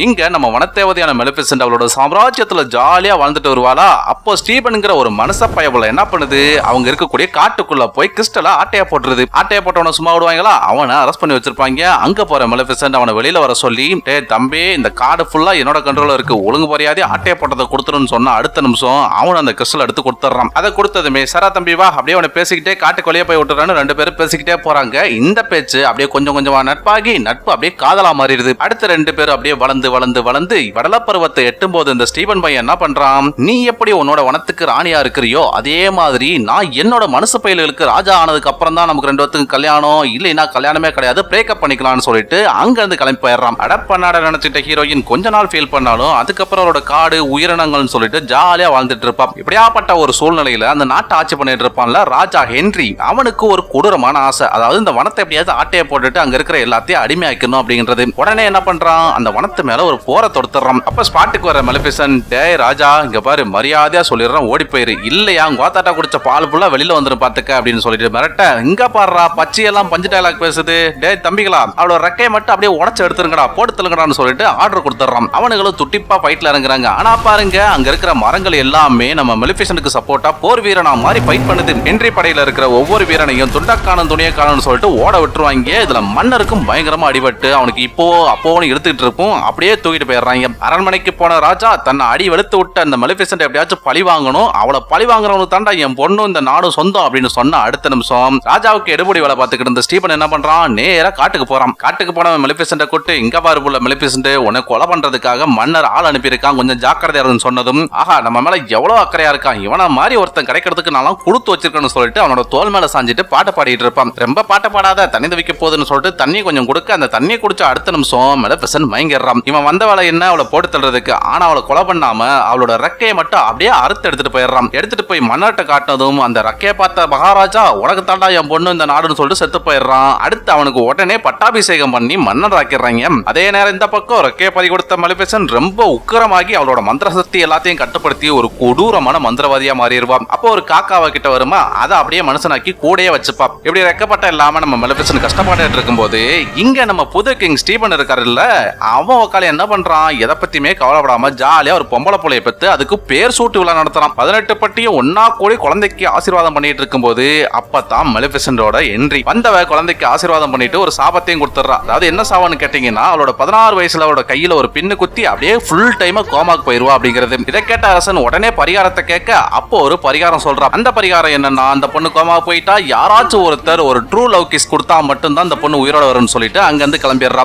இங்க நம்ம வனத்தேவதையான மெலிஃபிசென்ட் அவளோட சாம்ராஜ்யத்துல ஜாலியா வாழ்ந்துட்டு வருவாளா. அப்போ ஸ்டீபன்ங்கிற ஒரு மனச பயபுல என்ன பண்ணுது, அவங்க இருக்கக்கூடிய காட்டுக்குள்ள போய் கிறிஸ்டலா ஆட்டையா போட்டுருது. ஆட்டையா போட்டவன சும்மா விடுவாங்களா, அவனை அரெஸ்ட் பண்ணி வச்சிருப்பாங்க. அங்க போற மெலிஃபிசென்ட் அவனை வெளியில வர சொல்லி, டே தம்பி, இந்த காடு ஃபுல்லா என்னோட கண்ட்ரோல்ல இருக்கு, ஒழுங்கு மரியாதை ஆட்டையா போட்டதை கொடுத்துருன்னு சொன்னா அடுத்த நிமிஷம் அவன் அந்த கிறிஸ்டல் எடுத்து கொடுத்துறான். அதை கொடுத்ததுமே சரா தம்பி வா, அப்படியே அவனை பேசிக்கிட்டே காட்டுக்கு வெளியே போய் விட்டுறான்னு ரெண்டு பேரும் பேசிக்கிட்டே போறாங்க. இந்த பேச்சு அப்படியே கொஞ்சம் கொஞ்சமா நட்பாகி நட்பு அப்படியே காதலா மாறிடுது. அடுத்த ரெண்டு பேரும் அப்படியே வளர்ந்து வளர்ந்து வளர்ந்து வடல பருவத்தை எட்டும் போது இந்த ஸ்டீபன் பையன் என்ன பண்றான், நீ எப்படி உன்னோட வனத்துக்கு ராணியா இருக்கிறியோ அதே மாதிரி நான் என்னோட மனசு பயில்களுக்கு ராஜா ஆனதுக்கு அப்புறம் தான் நமக்கு ரெண்டு பேத்துக்கு கல்யாணம், இல்லைன்னா கல்யாணமே கிடையாது, பிரேக்கப் பண்ணிக்கலாம்னு சொல்லிட்டு அங்க இருந்து கிளம்பி போயிடுறான். அடப்பண்ணாட நினைச்சிட்ட ஹீரோயின் கொஞ்ச நாள் ஃபீல் பண்ணாலும் அதுக்கப்புறம் அவரோட காடு உயிரினங்கள்னு சொல்லிட்டு ஜாலியா வாழ்ந்துட்டு இருப்பான். இப்படியாப்பட்ட ஒரு சூழ்நிலையில அந்த நாட்டை ஆட்சி பண்ணிட்டு இருப்பான்ல ராஜா ஹென்றி, அவனுக்கு ஒரு கொடூரமான ஆசை, அதாவது இந்த வனத்தை எப்படியாவது ஆட்டையை போட்டுட்டு அங்க இருக்கிற எல்லாத்தையும் அடிமையாக்கணும் அப்படின்றது. உடனே என்ன பண்றான், அந்த வனத்து மேல ஒரு போரை தொடுத்துறான். அப்ப ஸ்பாட்டுக்கு வர மெலிஃபிசென்ட், டேய் ராஜா, இங்க பாரு, மரியாதையா சொல்லிடுறான், ஓடி போயிரு, இல்லையா கோத்தாட்டா குடிச்ச பால் ஃபுல்லா வெளியில வந்துரும் பாத்துக்க அப்படின்னு சொல்லிட்டு மிரட்ட, இங்க பாடுறா பச்சையெல்லாம் பஞ்சு டயலாக் பேசுது, டேய் தம்பிகளா, அவளோட ரெக்கையை மட்டும் அப்படியே உடச்சு எடுத்துருங்கடா, போட்டு தள்ளுங்கடான்னு சொல்லிட்டு ஆர்டர் கொடுத்துறான். அவனுங்களும் துட்டிப்பா ஃபைட்ல இறங்குறாங்க. ஆனா பாருங்க, அங்க இருக்கிற மரங்கள் எல்லாமே நம்ம மெலிஃபிசென்ட்க்கு சப்போர்ட்டா போர் வீரனா மாதிரி ஃபைட் பண்ணுது. ஹென்றி படையில இருக்கிற ஒவ்வொரு வீரனையும் துண்டக்கானன் துணியக்கானு சொல்லிட்டு ஓட விட்டுருவாங்க. இதுல மன்னருக்கும் பயங்கரமா அடிபட்டு அவனுக்கு இப்போ அப்போன்னு இழுத்துட்டு இருக்கும், அப்படியே தூக்கிட்டு போயிடுறாங்க. அரண்மனைக்கு போன ராஜா தன்னை அடி வெளுத்து விட்ட அந்த மெலிஃபிசென்ட் எப்படியாச்சும் பழி வாங்கணும், அவளை பழி வாங்குறவனுக்கு தாண்டா என் பொண்ணும் இந்த நாடும் சொந்தம் அப்படின்னு சொன்ன அடுத்த நிமிஷம் ராஜாவுக்கு எடுபடி வேலை பார்த்துக்கிட்டு இருந்த ஸ்டீபன் என்ன பண்றான், நேரா காட்டுக்கு போறான். காட்டுக்கு போனவன் மெலிஃபிசென்ட்டை கூட்டு, இங்க பாரு புள்ள மெலிஃபிசென்ட், உன்னை கொலை பண்றதுக்காக மன்னர் ஆள் அனுப்பியிருக்கான், கொஞ்சம் ஜாக்கிரதையா இருக்குன்னு சொன்னதும், ஆஹா நம்ம மேல எவ்வளவு அக்கறையா இருக்கான், இவன மாதிரி ஒருத்தன் கிடைக்கிறதுக்கு நான் கொடுத்து வச்சிருக்கேன்னு சொல்லிட்டு அவனோட தோல் மேல சாஞ்சிட்டு பாட்டு பாடிட்டு இருப்பான். ரொம்ப பாட்டு பாடாத, தண்ணி தவிக்க போகுதுன்னு சொல்லிட்டு தண்ணி கொஞ்சம் கொடுக்க அந்த தண்ணியை குடிச்ச அடுத்த நிமிஷம் மெலிஃபிசென்ட் மயங்கிடுறான். இவன் வந்த வேலை என்ன, அவளை போட்டு தள்ளுறதுக்கு. ஆனா அவளை கொலை பண்ணாம அவளோட ரெக்கையை மட்டும் அப்படியே அறுத்து எடுத்துட்டு போயிடுறான். எடுத்துட்டு போய் மன்னர்கிட்ட காட்டினதும் அந்த ரெக்கையை பார்த்த மகாராஜா, உனக்கு தாண்டா என் பொண்ணு இந்த நாடுன்னு சொல்லிட்டு செத்து போயிடுறான். அடுத்து அவனுக்கு உடனே பட்டாபிஷேகம் பண்ணி மன்னர் ஆக்கிடுறாங்க. அதே நேரம் இந்த பக்கம் ரெக்கையை பறி கொடுத்த மெலிஃபிசென்ட் ரொம்ப உக்கிரமாகி அவளோட மந்திர சக்தி எல்லாத்தையும் கட்டுப்படுத்தி ஒரு கொடூரமான மந்திரவாதியா மாறிடுவான். அப்போ ஒரு காக்காவை கிட்ட வருமா, அதை அப்படியே மனுஷனாக்கி கூடயே வச்சுப்பா. இப்படி ரெக்கப்பட்ட இல்லாம நம்ம மெலிஃபிசென்ட் கஷ்டப்பட்டு இருக்கும்போது இங்க நம்ம புது கிங் ஸ்டீபன் இருக்காருல்ல, அவன் உக்கால என்ன பண்றான், எதை பத்தியுமே கவலைப்படாம ஜாலியா ஒரு பொம்பளை புள்ளைய பெத்து அதுக்கு பேர் சூட்டு விழா நடத்துறான். 18 பட்டியும் ஒன்னா கூடி குழந்தைக்கு ஆசீர்வாதம் பண்ணிட்டு இருக்கும்போது அப்பதான் மெலிஃபிசென்ட்டோட என்ட்ரி. வந்தவ குழந்தைக்கு ஆசீர்வாதம் பண்ணிட்டு ஒரு சாபத்தையும் கொடுத்துறா. அதாவது என்ன சாபம்னு கேட்டீங்கன்னா, அவளோட 16 வயசுல அவளோட கையில ஒரு பின்னு குத்தி அப்படியே ஃபுல் டைமா கோமாக்கு போயிருவா அப்படிங்கிறது. இதை கேட்ட அரசன் உடனே பரிகாரத்தை கேட்க, அப்போ ஒரு பரிகாரம் சொல்றான். அந்த பரிகாரம் என்னன்னா, அந்த பொண்ணு கோமா போயிட்டா யாராச்சும் ஒருத்தர் ஒரு ட்ரூ லவ் கிஸ் கொடுத்தா மட்டும்தான் அந்த பொண்ணு உயிரோட வரும்னு சொல்லிட்டு அங்க இருந்து கிளம்பிடுறா.